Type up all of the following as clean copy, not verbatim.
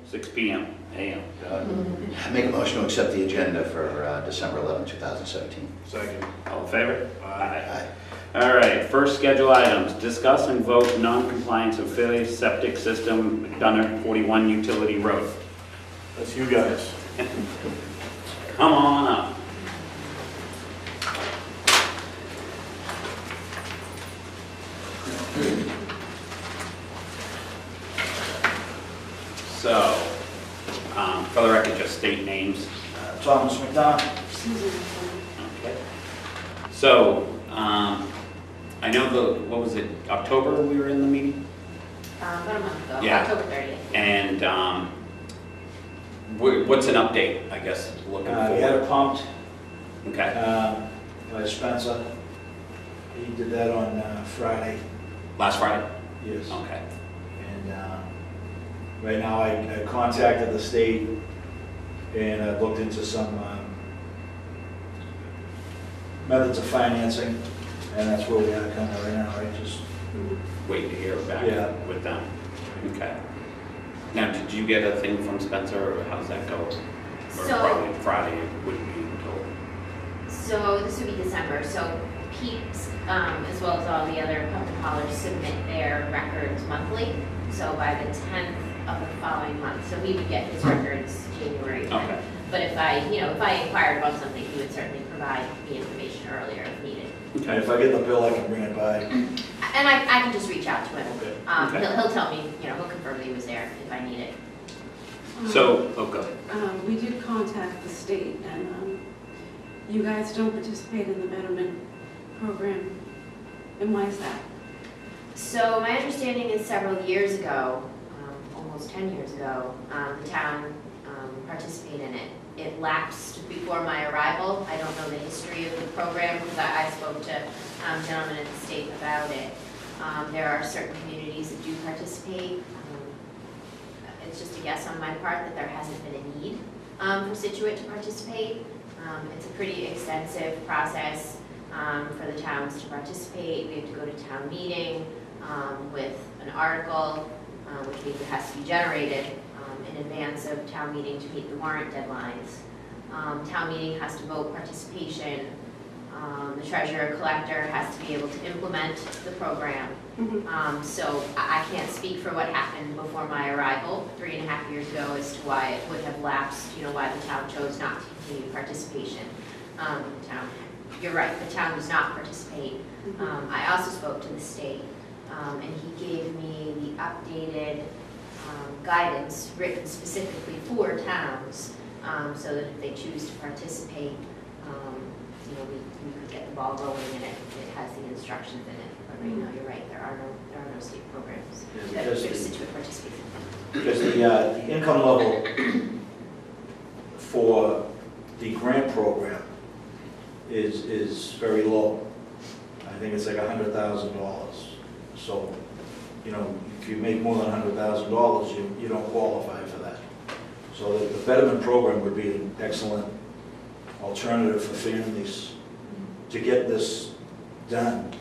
6 p.m. a.m. I make a motion to accept the agenda for December 11, 2017. Second. All in favor? Aye. All right, first schedule items, discuss and vote non-compliance of Philly septic system, McDonough 41 Utility Road. That's you guys. Come on up. So, for the record, just state names. Thomas McDonough. Okay. So, I know what was it, October we were in the meeting? About a month ago, Yeah. October 30th. And what's an update, I guess, looking We had forward? it pumped Okay, by Spencer. He did that on Friday, last Friday? yes. Okay. And right now I contacted the state and I looked into some methods of financing, and that's where we are kind of right now, right? Just Wait to hear back Yeah. with them. Okay. Now, did you get a thing from Spencer, or how's that go? Or So- probably Friday, it would be told. So this would be December, so Peeps, as well as all the other pump and haulers submit their records monthly. So by the 10th of the following month, so we would get his records January 10th. Okay. But if I inquired about something, he would certainly provide the information earlier if needed. and Okay. if I get the bill, I can bring it by. And I can just reach out to him. Okay. Okay. He'll tell me, he'll confirm that he was there if I need it. So, oh, go ahead. We did contact the state, and you guys don't participate in the betterment program. And why is that? So my understanding is several years ago, almost 10 years ago, the town participated in it. It lapsed before my arrival. I don't know the history of the program because I spoke to gentlemen at the state about it. There are certain communities that do participate. It's just a guess on my part that there hasn't been a need for Scituate to participate. It's a pretty extensive process for the towns to participate. We have to go to town meeting with an article, which means it has to be generated in advance of town meeting to meet the warrant deadlines. Town meeting has to vote participation. The treasurer collector has to be able to implement the program. So I can't speak for what happened before my arrival 3.5 years ago as to why it would have lapsed, why the town chose not to continue participation. You're right, the town does not participate. I also spoke to the state, and he gave me the updated guidance written specifically for towns, so that if they choose to participate, we could get the ball rolling, and it has the instructions in it. But right now, you're right, there are no state programs that because Scituate participates in. Because the income level for the grant program is very low. I think it's like $100,000. So, if you make more than $100,000, you don't qualify for that. So the betterment program would be an excellent alternative for families to get this done.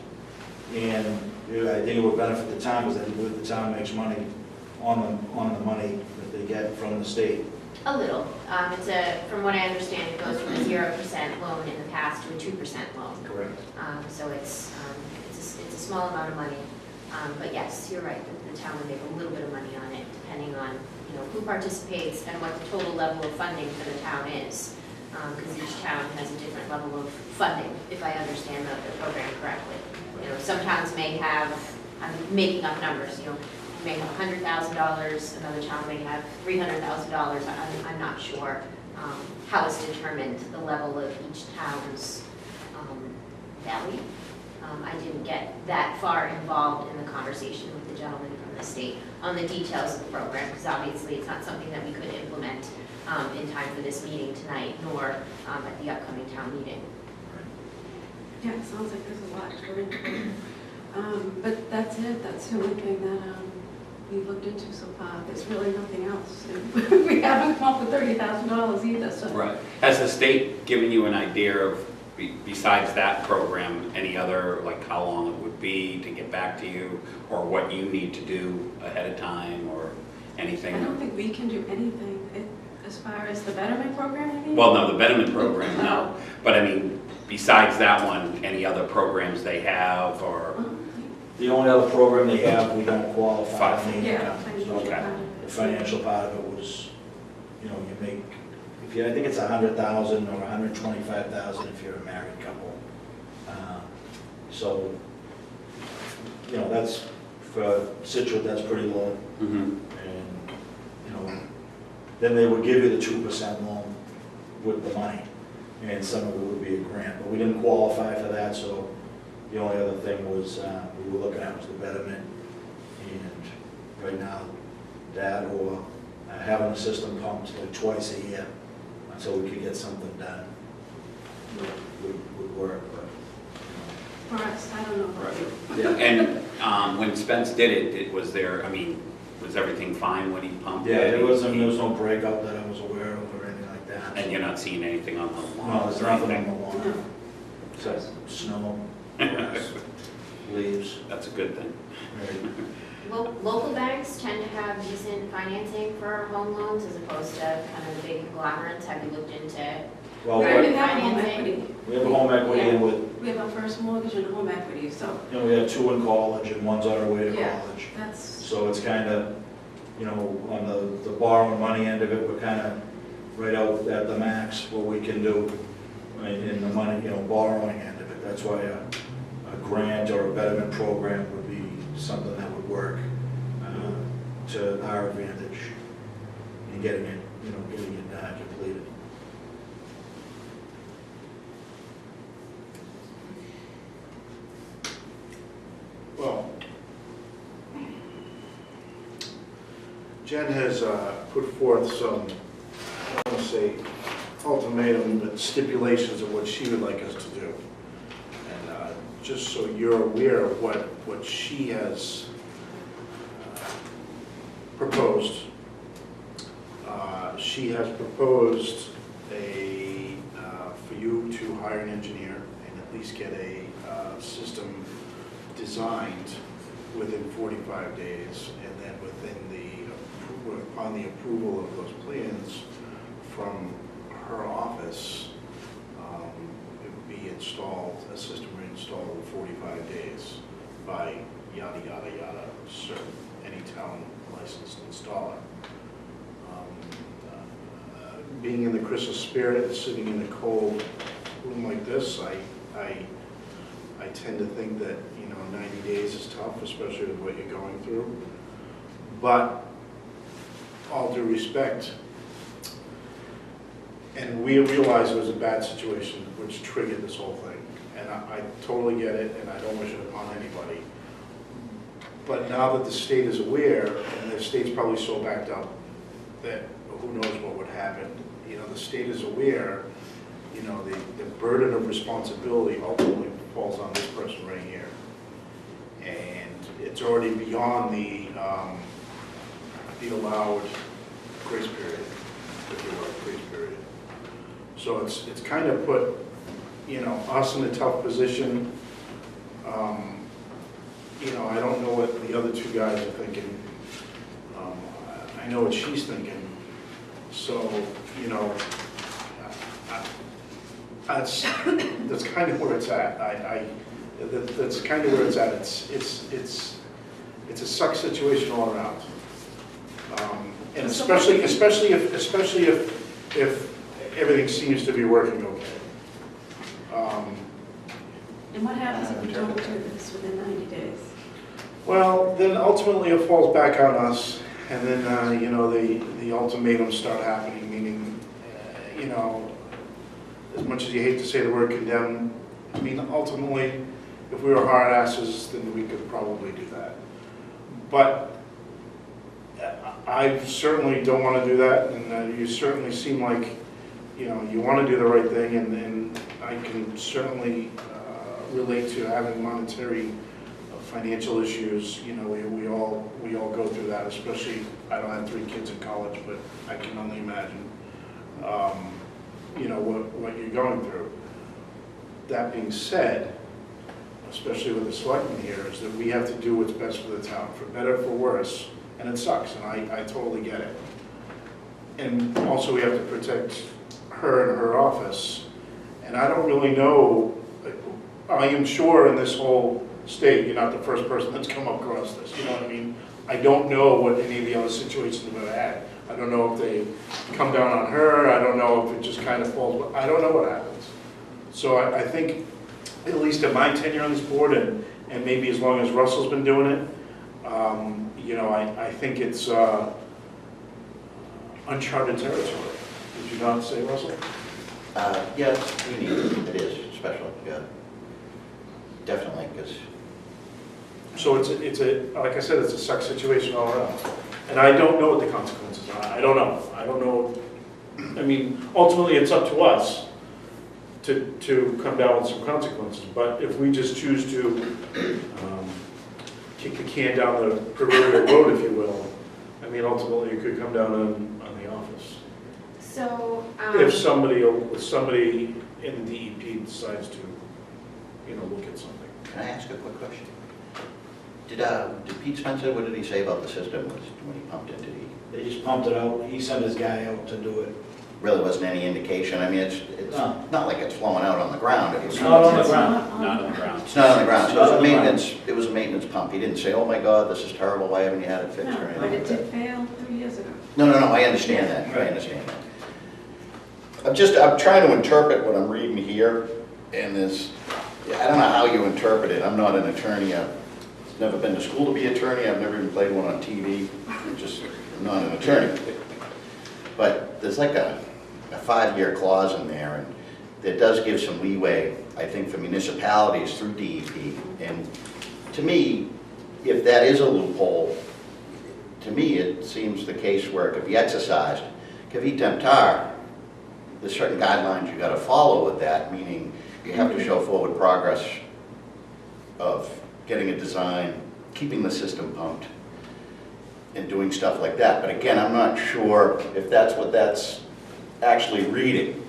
And I think it would benefit the town, because I believe the town makes money on the money that they get from the state. A little. From what I understand, it goes from a 0% loan in the past to a 2% loan. Correct. So it's a small amount of money. But yes, you're right, the town would make a little bit of money on it, depending on, who participates and what the total level of funding for the town is. Because each town has a different level of funding, if I understand the program correctly. Some towns may have, I'm making up numbers, may have $100,000, another town may have $300,000. I'm not sure how it's determined, the level of each town's value. I didn't get that far involved in the conversation with the gentleman from the state on the details of the program, because obviously it's not something that we could implement in time for this meeting tonight, nor at the upcoming town meeting. Yeah, it sounds like there's a lot to go into. But that's it. That's the only thing that we've looked into so far. There's really nothing else. And we haven't come up with $30,000 either. So. Right. Has the state given you an idea of, besides that program, any other, like how long it would be to get back to you, or what you need to do ahead of time, or anything? I don't think think we can do anything. As far as the betterment program, I mean? Well, no, the betterment program, no. But I mean, besides that one, any other programs they have or? The only other program they have, we don't qualify. I mean, Yeah. Okay. The financial part of it was, you know, you make, I think it's 100,000 or 125,000 if you're a married couple. So, you know, that's, for Scituate, that's pretty low. Mhm. And, you know, then they would give you the 2% loan with the money, and some of it would be a grant, but we didn't qualify for that, so the only other thing was, we were looking at was the betterment, and right now, that or having a system pumped like twice a year until we could get something done would work, but, For us, I don't know about you. you know. And when Spence did it, was there, I mean, was everything fine when he pumped it? Yeah, there was no breakout that I was aware of or anything like that. And you're not seeing anything on the No, lawn? there's nothing on the lawn, No. except snow, grass, leaves. That's a good thing. Local banks tend to have decent financing for home loans as opposed to kind of the big conglomerates. Have you looked into? Well, We Right. already have home Financing. equity. we have a home equity and with, We have our first mortgage and home equity, so you know, we have 2 in college and one's on our way to Yeah. college. that's, So it's kind of, you know, on the borrowing money end of it, we're kind of right out at the max what we can do in the money, you know, borrowing end of it. That's why a grant or a betterment program would be something that would work to our advantage in getting it, you know, getting it completed. Well, Jen has put forth some, I don't want to say ultimatum, but stipulations of what she would like us to do. And just so you're aware of what she has proposed, she has proposed for you to hire an engineer and at least get a system designed within 45 days, and then upon the approval of those plans from her office, it would be installed, a system would be installed in 45 days by yada, yada, yada, certain, any town licensed installer. Being in the Christmas spirit and sitting in a cold room like this, I tend to think that, 90 days is tough, especially with what you're going through. But all due respect, and we realized it was a bad situation which triggered this whole thing. And I totally get it, and I don't wish it upon anybody. But now that the state is aware, and the state's probably so backed up that who knows what would happen, the state is aware, the burden of responsibility ultimately falls on this person right here. And it's already beyond the allowed grace period, if you will, grace period. So it's kind of put, us in a tough position. I don't know what the other 2 guys are thinking. I know what she's thinking. So, that's kind of where it's at. That's kind of where it's at. It's a suck situation all around. And especially if everything seems to be working okay. and what happens if we don't do this within 90 days? Well, then ultimately it falls back on us, and then, the ultimatums start happening, meaning, as much as you hate to say the word condemn, I mean, ultimately, if we were hard asses, then we could probably do that. But I certainly don't want to do that, and you certainly seem like, you want to do the right thing, and I can certainly relate to having monetary financial issues. We all go through that, especially, I don't have 3 kids in college, but I can only imagine, what you're going through. That being said, especially with the selectmen here, is that we have to do what's best for the town, for better, for worse, and it sucks, and I totally get it. And also we have to protect her and her office. And I don't really know, I am sure in this whole state, you're not the first person that's come across this, you know what I mean? I don't know what any of the other situations have ever had. I don't know if they come down on her, I don't know if it just kind of falls, I don't know what happens. So I think, at least in my tenure on this board, and maybe as long as Russell's been doing it, you know, I think it's uncharted territory. Did you not say, Russell? Yeah, we need it. It is special, yeah. Definitely, because So it's a, like I said, it's a suck situation all around. And I don't know what the consequences are. I don't know. I mean, ultimately, it's up to us to come down with some consequences. But if we just choose to kick the can down the proverbial road, if you will, I mean, ultimately, it could come down on the office. So, If somebody in the DEP decides to, you know, look at something. can I ask a quick question? Did Pete Spencer, what did he say about the system when he pumped into the, They just pumped it out, he sent his guy out to do it. really wasn't any indication? I mean, it's No. not like it's flowing out on the ground. It's not on the ground. Not on the ground. It's not on the ground, so It's not it on was the a ground. maintenance, it was a maintenance pump. He didn't say, oh my God, this is terrible, why haven't you had it fixed or No, anything but like it that? did fail 3 years ago. No, I understand that, I understand that. I'm trying to interpret what I'm reading here, and I don't know how you interpret it. I'm not an attorney, I've never been to school to be an attorney, I've never even played one on TV, I'm not an attorney. But there's like a 5-year clause in there, and that does give some leeway, I think, for municipalities through DEP. And to me, if that is a loophole, to me, it seems the case where it could be exercised. Cavi Temptar, there's certain guidelines you gotta follow with that, meaning you have to show forward progress of getting a design, keeping the system pumped, and doing stuff like that. But again, I'm not sure if that's what that's actually reading.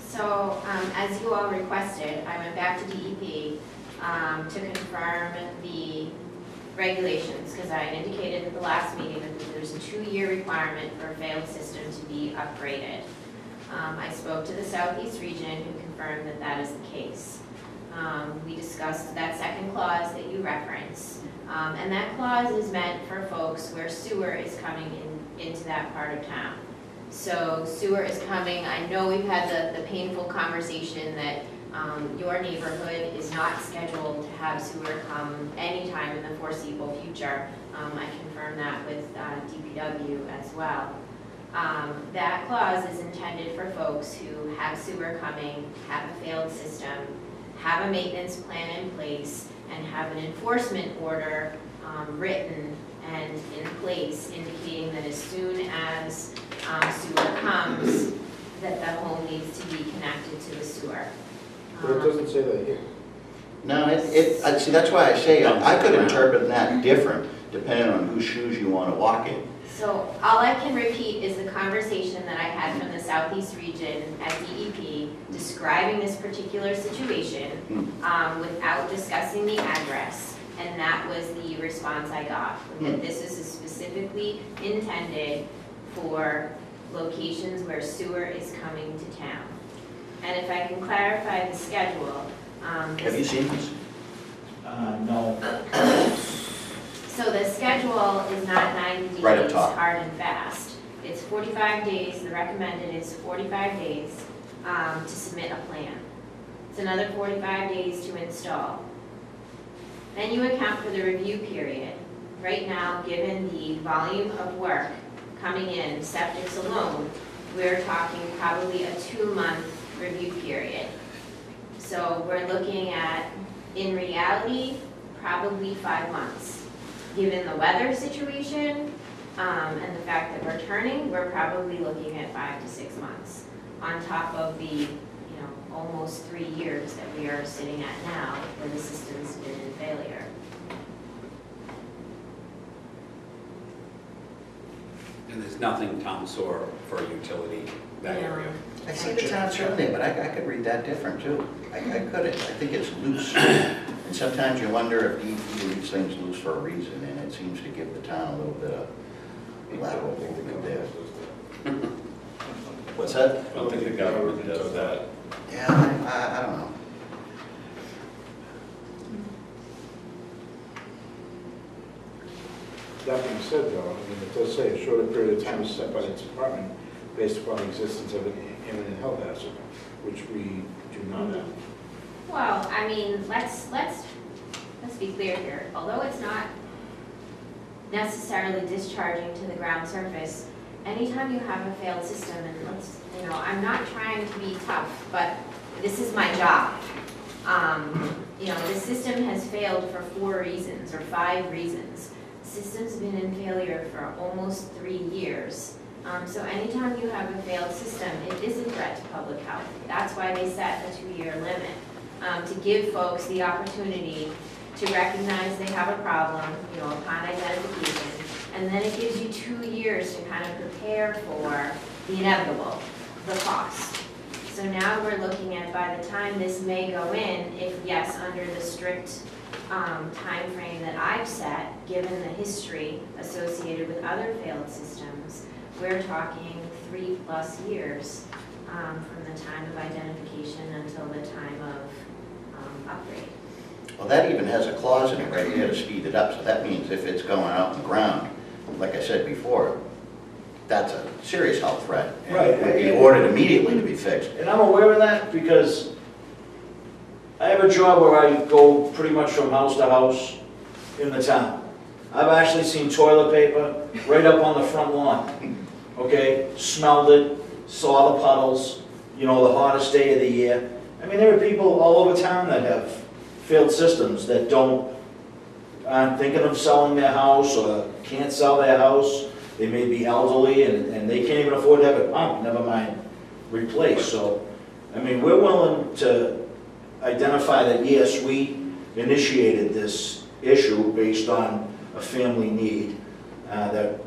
So, as you all requested, I went back to DEP to confirm the regulations, because I had indicated at the last meeting that there's a 2-year requirement for a failed system to be upgraded. I spoke to the Southeast region, who confirmed that that is the case. We discussed that second clause that you referenced, and that clause is meant for folks where sewer is coming into that part of town. So sewer is coming, I know we've had the painful conversation that your neighborhood is not scheduled to have sewer come anytime in the foreseeable future. I confirmed that with DPW as well. That clause is intended for folks who have sewer coming, have a failed system, have a maintenance plan in place, and have an enforcement order written and in place indicating that as soon as sewer comes, that the home needs to be connected to the sewer. But it doesn't say that here. No, see, that's why I say I could interpret that different depending on whose shoes you want to walk in. So all I can repeat is the conversation that I had from the Southeast region at DEP describing this particular situation without discussing the address. And that was the response I got, that this is specifically intended for locations where sewer is coming to town. And if I can clarify the schedule. Have you seen this? No. So the schedule is not 90 Right up days, top. hard and fast. It's 45 days, the recommended is 45 days to submit a plan. It's another 45 days to install. Then you account for the review period. Right now, given the volume of work coming in, septics alone, we're talking probably a 2-month review period. So we're looking at, in reality, probably 5 months. Given the weather situation and the fact that we're turning, we're probably looking at 5 to 6 months on top of the, almost 3 years that we are sitting at now where the system's been in failure. And there's nothing town sewer for utility, that Yeah. area. I see the town certainly, but I could read that different too. I could. I think it's loose. And sometimes you wonder if DEP leaves things loose for a reason, and it seems to give the town a little bit of lateral movement there. What's that? I don't think the government does that. Yeah, I don't know. That being said, though, I mean, it does say a shorter period of time is set by the department based upon the existence of an imminent health hazard, which we do not have. Well, I mean, let's be clear here. Although it's not necessarily discharging to the ground surface, anytime you have a failed system, and I'm not trying to be tough, but this is my job. The system has failed for 4 reasons or 5 reasons. The system's been in failure for almost 3 years. So anytime you have a failed system, it is a threat to public health. That's why they set a 2-year limit, to give folks the opportunity to recognize they have a problem, upon identification, and then it gives you 2 years to kind of prepare for the inevitable, the cost. So now we're looking at, by the time this may go in, if yes, under the strict time frame that I've set, given the history associated with other failed systems, we're talking 3+ years from the time of identification until the time of upgrade. Well, that even has a clause in it right here to speed it up, so that means if it's going out in the ground, like I said before, that's a serious health threat. And Right. it would be ordered immediately to be fixed. And I'm aware of that because I have a job where I go pretty much from house to house in the town. I've actually seen toilet paper right up on the front lawn, okay? Smelled it, saw the puddles, the hottest day of the year. I mean, there are people all over town that have failed systems that aren't thinking of selling their house or can't sell their house. They may be elderly and they can't even afford to have it pumped, never mind replaced. So, I mean, we're willing to identify that, yes, we initiated this issue based on a family need that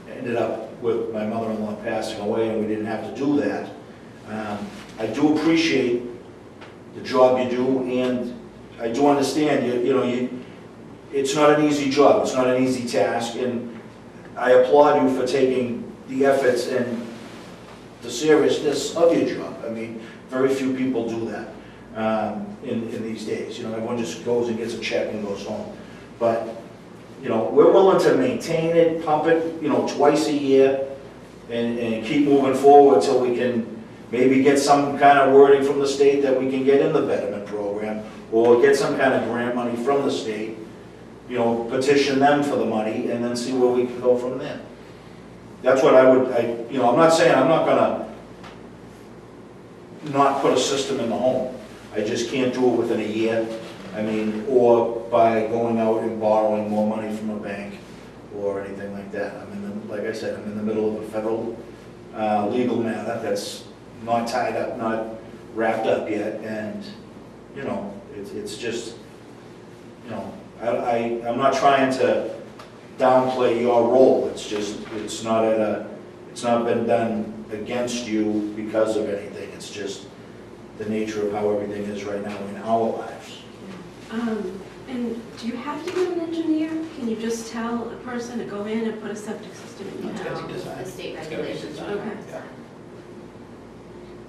ended up with my mother-in-law passing away, and we didn't have to do that. I do appreciate the job you do, and I do understand, it's not an easy job, it's not an easy task, and I applaud you for taking the efforts and the seriousness of your job. I mean, very few people do that in these days. Everyone just goes and gets a check and goes home. But, we're willing to maintain it, pump it, twice a year, and keep moving forward till we can maybe get some kind of wording from the state that we can get in the betterment program, or get some kind of grant money from the state, petition them for the money, and then see where we can go from there. That's what I'm not saying I'm not gonna not put a system in the home. I just can't do it within a year. I mean, or by going out and borrowing more money from a bank or anything like that. Like I said, I'm in the middle of a federal legal matter that's not tied up, not wrapped up yet, and it's just, I'm not trying to downplay your role. It's just, it's not been done against you because of anything. It's just the nature of how everything is right now in our lives. And do you have to get an engineer? Can you just tell a person to go in and put a septic system in your It's gotta house? be designed. The state It's gotta be regulations. designed. Okay. Yeah.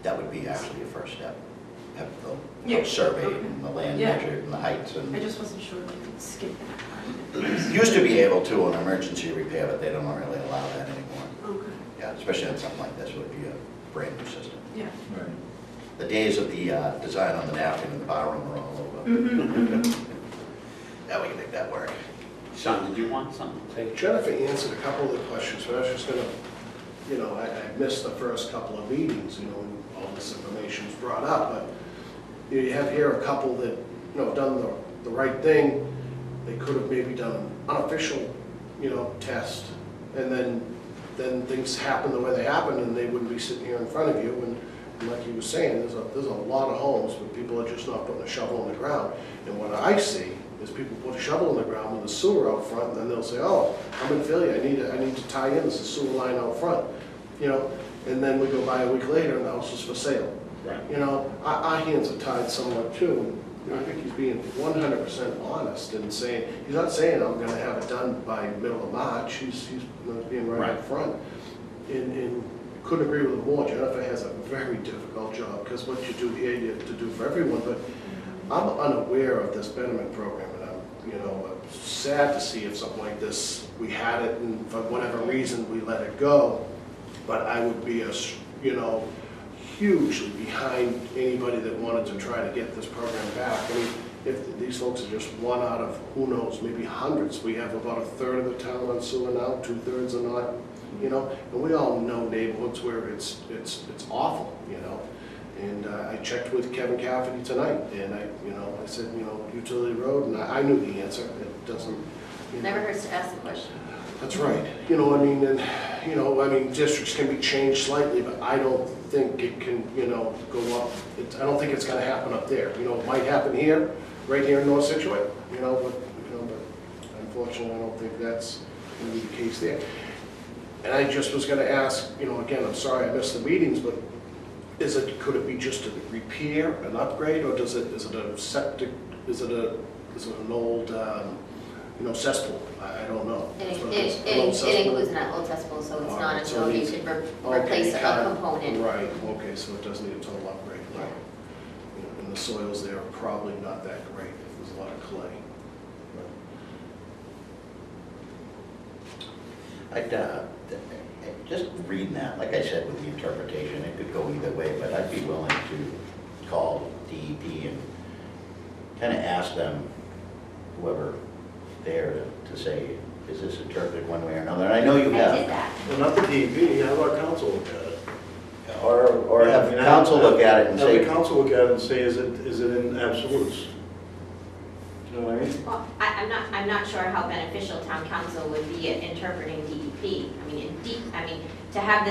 That would be actually a first step. Have the Yeah. survey Okay. and the land Yeah. measured and the heights I and. just wasn't sure if you could skip that part. Used to be able to on emergency repair, but they don't really allow that anymore. Okay, Yeah, especially on something like this, it would be a brand new system. yeah. Right. The days of the design on the napkin in the barroom are all over. Mm-hmm. Now we can make that work. Sean, did you want something to say? Jennifer answered a couple of the questions, but I was just gonna, I missed the first couple of meetings, when all this information was brought up, but you have here a couple that, done the right thing. They could have maybe done an unofficial, test, and then things happen the way they happen, and they wouldn't be sitting here in front of you, and like you were saying, there's a lot of homes where people are just not putting a shovel in the ground, and what I see is people put a shovel in the ground with a sewer out front, and then they'll say, oh, I'm in failure, I need to tie in, there's a sewer line out front, and then we go by a week later and the house is for sale. Right. Our hands are tied somewhat too. I think he's being 100% honest and saying, he's not saying I'm gonna have it done by middle of March, he's being right up front. And couldn't agree with them more. Jennifer has a very difficult job, because what you do here, you have to do for everyone, but I'm unaware of this betterment program, and I'm sad to see if something like this, we had it, and for whatever reason, we let it go. But I would be, hugely behind anybody that wanted to try to get this program back. I mean, if these folks are just one out of, who knows, maybe hundreds. We have about a third of the town on sewer now, 2/3 are not, and we all know neighborhoods where it's awful, And I checked with Kevin Cafferty tonight, and I said, utility road, and I knew the answer. It doesn't. Never hurts to ask the question. That's right. Districts can be changed slightly, but I don't think it can, go up. I don't think it's gonna happen up there. It might happen here, right here in North Situate, but unfortunately, I don't think that's gonna be the case there. And I just was gonna ask, again, I'm sorry I missed the meetings, but could it be just a repair, an upgrade, or is it a septic, is it an old, cesspool? I don't know. It That's what it is. An old cesspool? includes an old cesspool, so it's All not right, so until it you needs- could Okay, replace a kind of- component. Right, okay, so it does need a total upgrade. Yeah. And the soils there are probably not that great, there's a lot of clay. Just reading that, like I said, with the interpretation, it could go either way, but I'd be willing to call DEP and kind of ask them, whoever there, to say, is this interpreted one way or another? And I know you I have. did that. Well, not the DEP, have our council look at it. Or have the council look at it and Have say, the council look at it and say, is it in absolutes? Do you know what I mean? Well, I'm not sure how beneficial town council would be at interpreting DEP. To have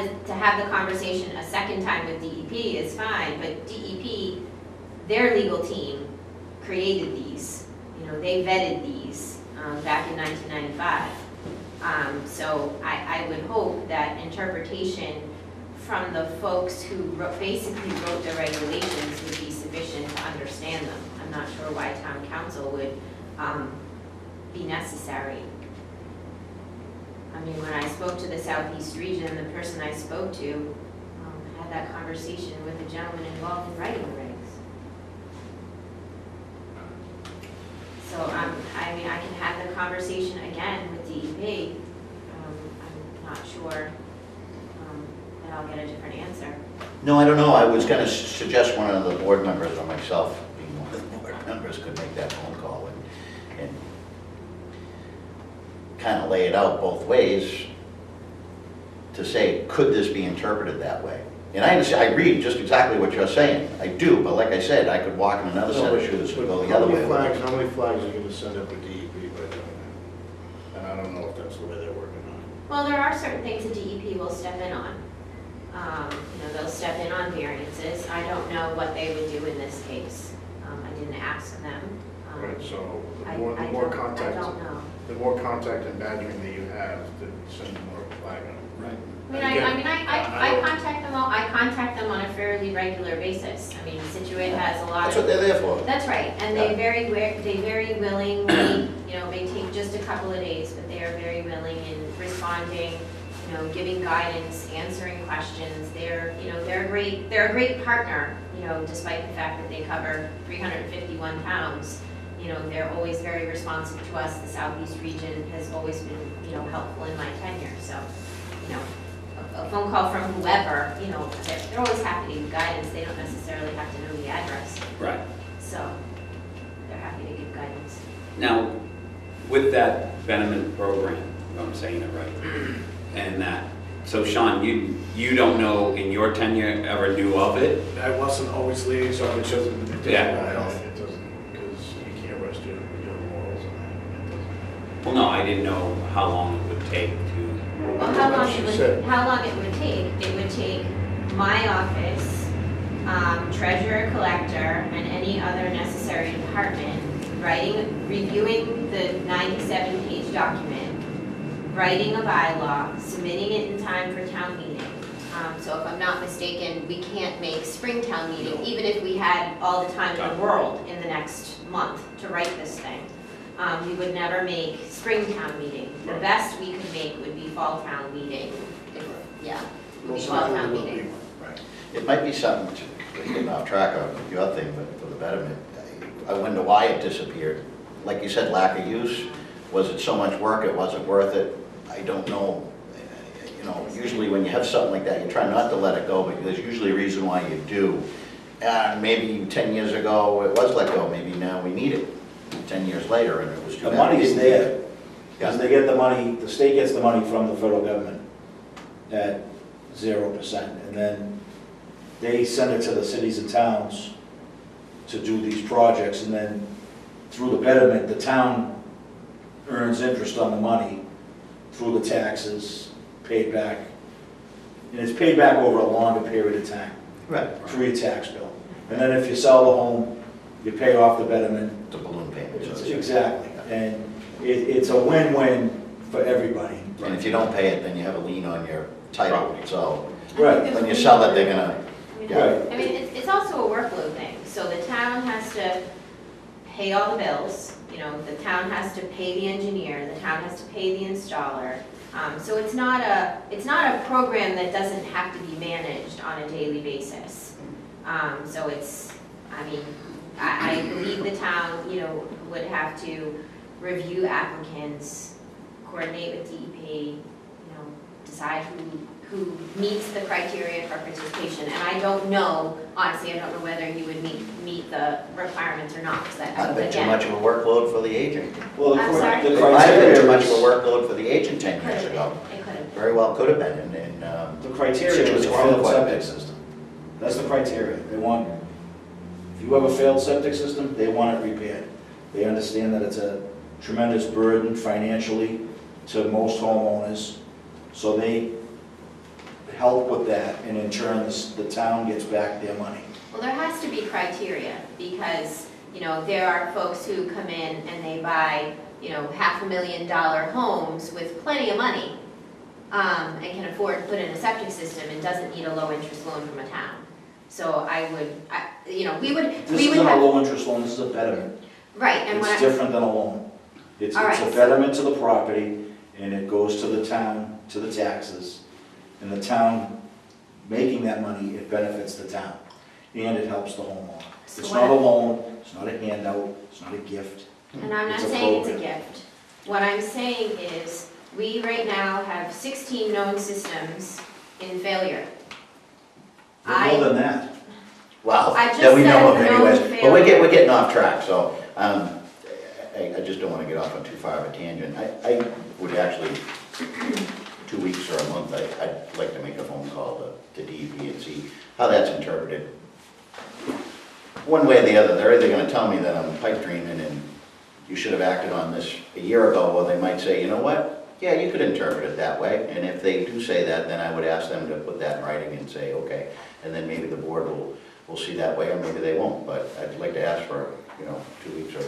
the conversation a second time with DEP is fine, but DEP, their legal team created these. They vetted these back in 1995. So I would hope that interpretation from the folks who basically wrote the regulations would be sufficient to understand them. I'm not sure why town council would be necessary. When I spoke to the Southeast region, the person I spoke to had that conversation with the gentleman involved in writing the regs. So, I can have the conversation again with DEP. I'm not sure that I'll get a different answer. no, I don't know, I was going to suggest one of the board members or myself, being one of the board members, could make that phone call and kind of lay it out both ways to say, could this be interpreted that way? And I read just exactly what you're saying, I do, but like I said, I could walk in another set of shoes and go the other way. How many flags are you gonna send up to DEP by doing that? And I don't know if that's the way they're working on it. Well, there are certain things that DEP will step in on. They'll step in on variances. I don't know what they would do in this case. I didn't ask them. Right, so I the more don't contact, know. the more contact and badgering that you have, the send more flag on. Right. I contact them all, I contact them on a fairly regular basis. Situate has a lot That's of. what they're there for. That's right, and they very willingly, they take just a couple of days, but they are very willing in responding, giving guidance, answering questions. They're a great partner, despite the fact that they cover 351 towns. They're always very responsive to us. The Southeast region has always been, helpful in my tenure, so, a phone call from whoever, they're always happy to give guidance. They don't necessarily have to know the address. Right. So they're happy to give guidance. Now, with that betterment program, if I'm saying it right, and that, so Sean, you don't know in your tenure ever knew of it? I wasn't always liaison, it doesn't. Yeah. It doesn't, because you can't rest your morals on that. It doesn't. Well, no, I didn't know how long it would take to, Well, how long it would take? It would take my office, treasurer, collector, and any other necessary department reviewing the 97-page document, writing a bylaw, submitting it in time for town meeting. So if I'm not mistaken, we can't make spring town meeting, even if we had all the time in the world in the next month to write this thing. We would never make spring town meeting. The best we could make would be fall town meeting. Yeah. Most fall likely town there will meeting. be one, right. It might be something to get off track of your thing, but for the betterment, I wonder why it disappeared. Like you said, lack of use. Was it so much work it wasn't worth it? I don't know. You know, usually when you have something like that, you try not to let it go, but there's usually a reason why you do. And maybe 10 years ago it was let go, maybe now we need it 10 years later, and it was too The bad. money's there, Yeah. because they get the money, the state gets the money from the federal government at 0%, and then they send it to the cities and towns to do these projects, and then through the betterment, the town earns interest on the money through the taxes, paid back, and it's paid back over a longer period of time, Right. through your tax bill. And then if you sell the home, you pay off the betterment. The balloon payment. so to say. Exactly, and it's a win-win for everybody. And if you don't pay it, then you have a lien on your title, so Right. when you sell it, they're gonna, Right. I mean, it's also a workload thing, so the town has to pay all the bills, you know, the town has to pay the engineer, the town has to pay the installer. So it's not a program that doesn't have to be managed on a daily basis. So it's, I mean, I believe the town, you know, would have to review applicants, coordinate with DEP, you know, decide who meets the criteria for participation. And I don't know, honestly, I don't know whether you would meet the requirements or not, because that, not been too again. much of a workload for the agent. Well, I'm sorry? the It might have been criteria too much of a is, workload for the agent 10 Could years have ago. been, it could have been. Very well could have been, and the criteria is a Scituate's grown failed quite a septic bit. system. That's the criteria. They want, if you have a failed septic system, they want it repaired. They understand that it's a tremendous burden financially to most homeowners, so they help with that, and in turn, the town gets back their money. Well, there has to be criteria, because, you know, there are folks who come in and they buy, you know, $500,000 homes with plenty of money, and can afford to put in a septic system and doesn't need a low-interest loan from a town. So you know, we would This isn't a have, low-interest loan, this is a betterment. right, and when It's I, different than a loan. It's All a right. betterment to the property, and it goes to the town, to the taxes. And the town, making that money, it benefits the town, and it helps the homeowner. So It's what not a I- loan, it's not a handout, it's not a gift. and I'm not It's a saying it's a program. gift. What I'm saying is, we right now have 16 known systems in failure. But more than that. Well, I just that we know said of no anyways. But we're failure. getting off track, so, I just don't wanna get off on too far of a tangent. I would actually, 2 weeks or a month, I'd like to make a phone call to DEP and see how that's interpreted. One way or the other, they're either gonna tell me that I'm pipe dreaming and you should have acted on this a year ago, or they might say, you know what? Yeah, you could interpret it that way, and if they do say that, then I would ask them to put that in writing and say, okay, and then maybe the board will see that way, or maybe they won't, but I'd like to ask for, 2 weeks, or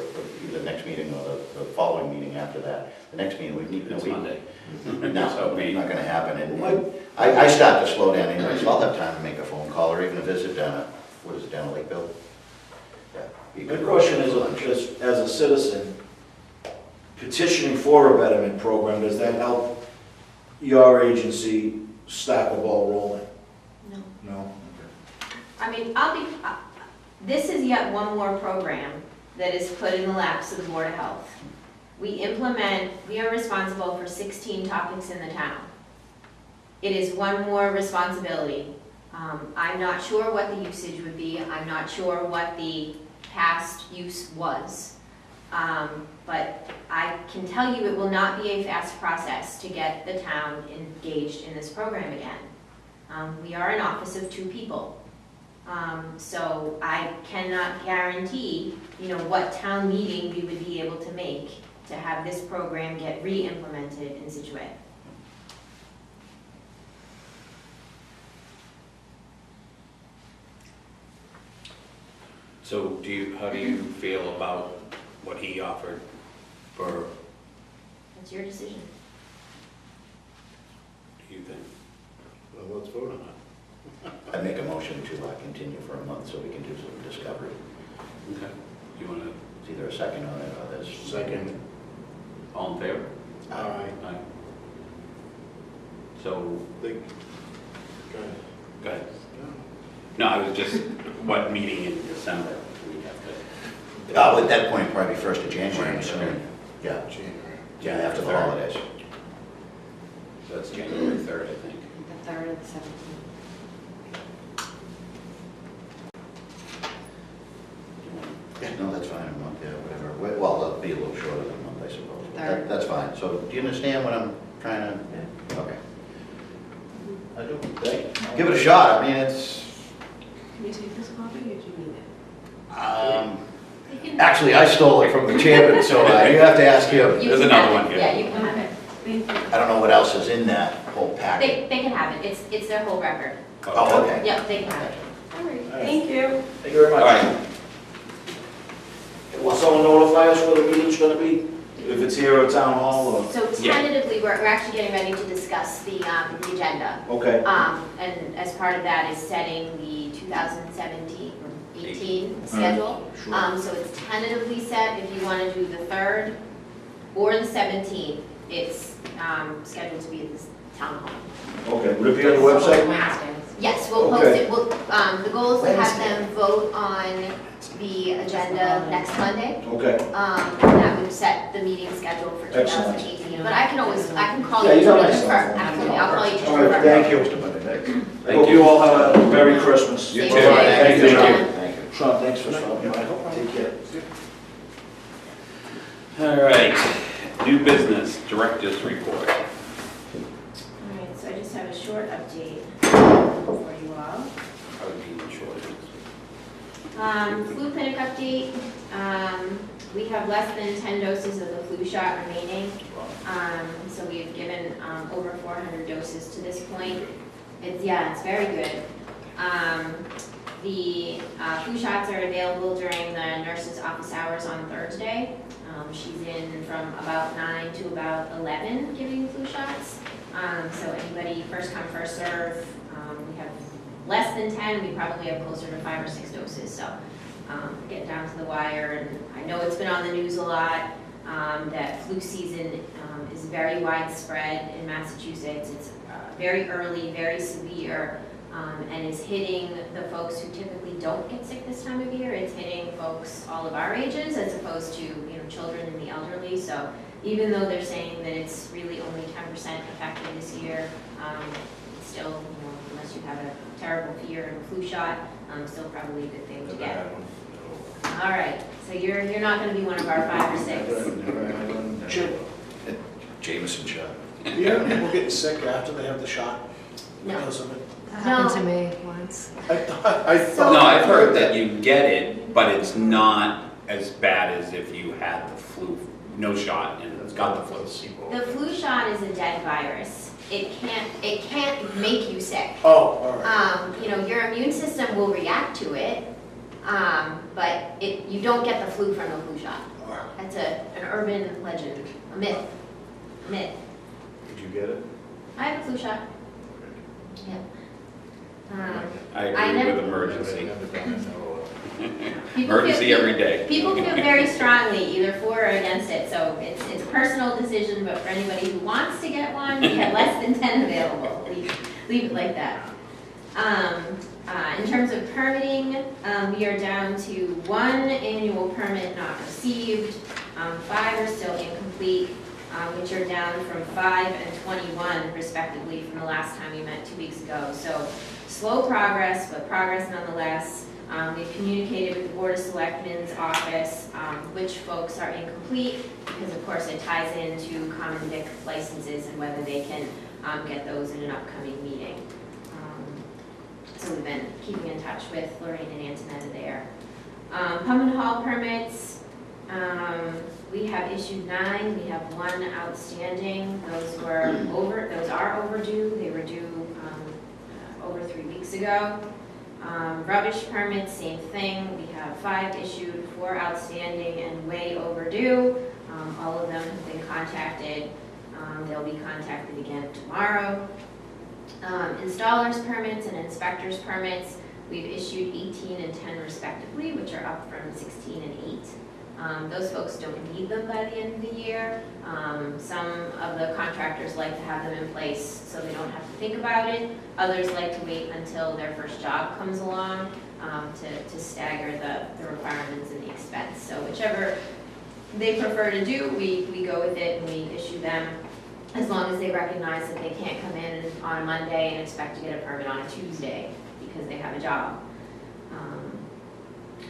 either the next meeting or the following meeting after that. The next meeting, we need, It's Monday. no, So, it's not gonna happen, and What? I start to slow down anyway, so I'll have time to make a phone call, or even a visit down at, what is it, down at Lakeville? Yeah, be a My good question is, for lunch. as a citizen, petitioning for a betterment program, does that help your agency start the ball rolling? No. No? I mean, this is yet one more program that is put in the laps of the Board of Health. We are responsible for 16 topics in the town. It is one more responsibility. I'm not sure what the usage would be, I'm not sure what the past use was. But I can tell you it will not be a fast process to get the town engaged in this program again. We are an office of 2 people. So I cannot guarantee, what town meeting we would be able to make to have this program get re-implemented in Scituate. So how do you feel about what he offered for, That's your decision. do you think? Well, let's vote on it. I make a motion to continue for a month so we can do some discovery. Okay. You want to, It's either a second on it or this. Second. all in favor? Aye. Aye. So, They- Go No, I was just, what meeting in December do we have to? Well, at that point, probably 1st of January, I'm assuming. Yeah, January. yeah, after the holidays. So that's January 3rd, I think. The 3rd or the 17th. No, that's fine, a month, yeah, whatever. Well, it'll be a little shorter than a month, I suppose. But Third. That's fine. So do you understand what I'm trying to, okay. I do. Give it a shot, I mean, it's, Can you take this copy or do you need it? You can- actually, I stole it from the chairman, so you have to ask him. you There's can another have one it. here. Yeah, you can have it. Thank you. I don't know what else is in that whole packet. They can have it. It's their whole record. Oh, okay. Yep, they can have it. All right, thank you. Thank you very All much. right, Will someone notify us where the meeting's gonna be? If it's here at town hall or? So Yeah. tentatively, we're actually getting ready to discuss the agenda. Okay. And as part of that is setting the 2017 or 18 All schedule. right, sure. So it's tentatively set, if you want to do the 3rd or the 17th, it's scheduled to be at the town hall. Okay, would it be on the website? Yes, we'll post Okay. it, the goal is to have them vote on the agenda next Monday. Okay. And that would set the meeting schedule for Excellent. 2018. But I can call Yeah, you you to got my confirm, cell phone. absolutely, I'll call you to All right, confirm. thank you. I hope you all have a Merry Christmas. You Thank too. you. Thank you, Sean. Thank you. Sean, thanks for stopping by. Take care. all right. New business, director's report. Alright, so I just have a short update for you all. Probably be short. Flu clinic update, we have less than 10 doses of the flu shot remaining. So we've given over 400 doses to this point. It's very good. The flu shots are available during the nurse's office hours on Thursday. She's in from about 9 to about 11 giving flu shots. So anybody, first come, first serve. We have less than 10, we probably have closer to 5 or 6 doses. So get down to the wire. And I know it's been on the news a lot that flu season is very widespread in Massachusetts. It's very early, very severe. And is hitting the folks who typically don't get sick this time of year. It's hitting folks all of our ages as opposed to children and the elderly. So even though they're saying that it's really only 10% effective this year, it's still, unless you have a terrible fear of a flu shot, still probably a good thing to get. All right, so you're not going to be one of our 5 or 6. Jameson shot. Do you have people getting sick after they have the shot? No. Because of it? That No. happened to me once. I thought. No, I've heard that you get it, but it's not as bad as if you had the flu, no shot and it's got the flu. The flu shot is a dead virus. It can't make you sick. Oh, all right. Your immune system will react to it, but you don't get the flu from the flu shot. All right. That's an urban legend, a myth. Did you get it? I have a flu shot. Yeah. I I agree never- with emergency. People Emergency feel- every day. People feel very strongly either for or against it, so it's a personal decision, but for anybody who wants to get one, we have less than 10 available. Leave it like that. In terms of permitting, we are down to 1 annual permit not received, 5 are still incomplete, which are down from 5 and 21 respectively from the last time we met 2 weeks ago. So slow progress, but progress nonetheless. We've communicated with the Board of Selectmen's office which folks are incomplete, because of course it ties into common vic licenses and whether they can get those in an upcoming meeting. So we've been keeping in touch with Lorraine and Antonetta there. Pub and Hall permits, we have issued 9, we have 1 outstanding. Those are overdue. They were due over 3 weeks ago. Rubbish permits, same thing. We have 5 issued, 4 outstanding, and way overdue. All of them have been contacted. They'll be contacted again tomorrow. Installers permits and inspectors permits, we've issued 18 and 10 respectively, which are up from 16 and 8. Those folks don't need them by the end of the year. Some of the contractors like to have them in place so they don't have to think about it. Others like to wait until their first job comes along to stagger the requirements and the expense. So whichever they prefer to do, we go with it and we issue them, as long as they recognize that they can't come in on a Monday and expect to get a permit on a Tuesday because they have a job.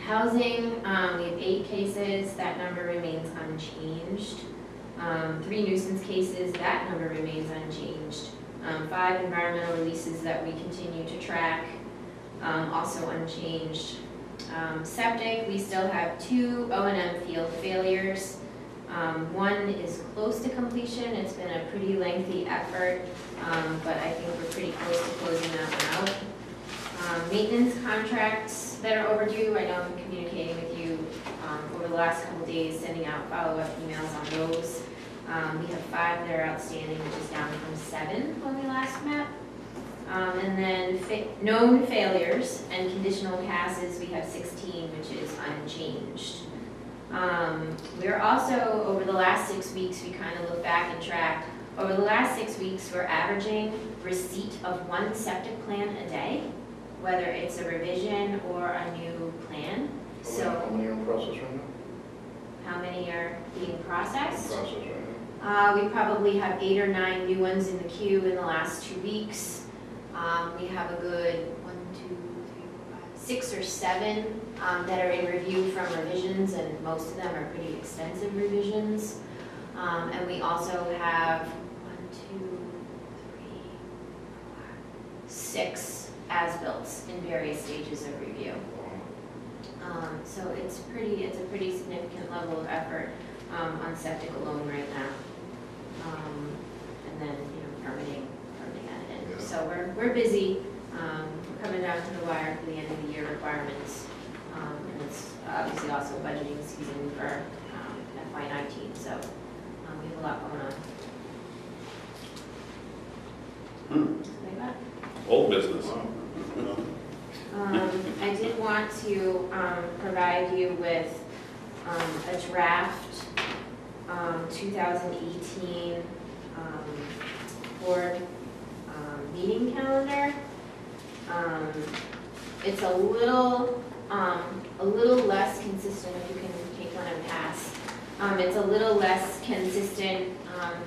Housing, we have 8 cases, that number remains unchanged. 3 nuisance cases, that number remains unchanged. 5 environmental releases that we continue to track, also unchanged. Septic, we still have 2 O&M field failures. 1 is close to completion. It's been a pretty lengthy effort, but I think we're pretty close to closing that one out. Maintenance contracts that are overdue, I know I've been communicating with you over the last couple days, sending out follow-up emails on those. We have 5 that are outstanding, which is down from 7 when we last met. And then known failures and conditional passes, we have 16, which is unchanged. We're also, over the last 6 weeks, we kind of look back and track. Over the last 6 weeks, we're averaging receipt of 1 septic plan a day, whether it's a revision or a new plan. So How many are in process right now? how many are being In processed? process right now? We probably have 8 or 9 new ones in the queue in the last 2 weeks. We have a good 6 or 7 that are in review from revisions, and most of them are pretty extensive revisions. And we also have 6 as-bills in various stages of review. So it's a pretty significant level of effort on septic alone right now. And then, permitting added in. So we're busy. We're coming down to the wire for the end of the year requirements. And it's obviously also budgeting season for FY19, so we have a lot going on. Something like that. Old business. I did want to provide you with a draft 2018 board meeting calendar. It's a little less consistent, if you can take one and pass. It's a little less consistent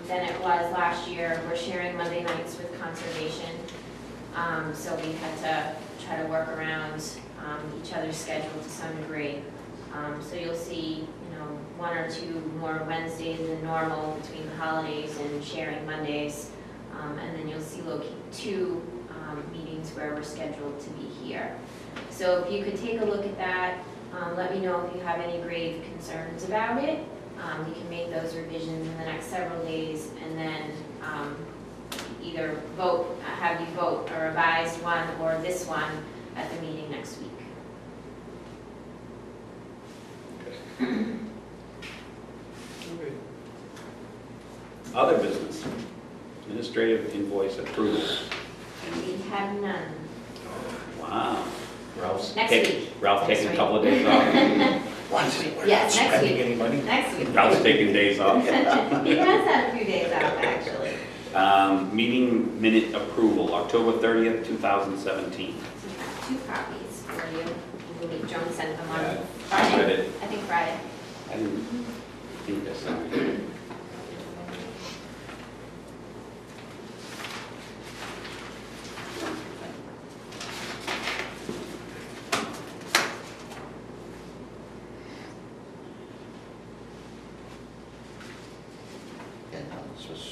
than it was last year. We're sharing Monday nights with conservation. So we had to try to work around each other's schedule to some degree. So you'll see, 1 or 2 more Wednesdays than normal between the holidays and sharing Mondays. And then you'll see 2 meetings where we're scheduled to be here. So if you could take a look at that, let me know if you have any grave concerns about it. We can make those revisions in the next several days, and then either have you vote a revised one or this one at the meeting next week. Other business, administrative invoice approval. We have none. Wow. Ralph's, Next week. Ralph taking a Next couple of days off. Yes, next spending week. any money? Next week. Ralph's taking days off. He has had a few days off, actually. Meeting minute approval, October 30th, 2017. So we have 2 copies for you. I believe Joan sent them on Yeah, Friday. I read it. I think Friday. I didn't think I saw it. Yeah, no, this was.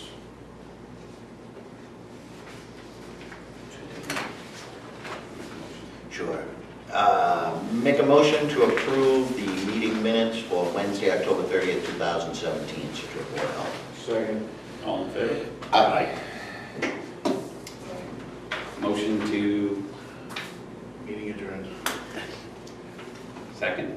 Sure. Make a motion to approve the meeting minutes for Wednesday, October 30th, 2017, Scituate Board of Health. Second. All in favor? Aye. Motion to Meeting adjourned. second?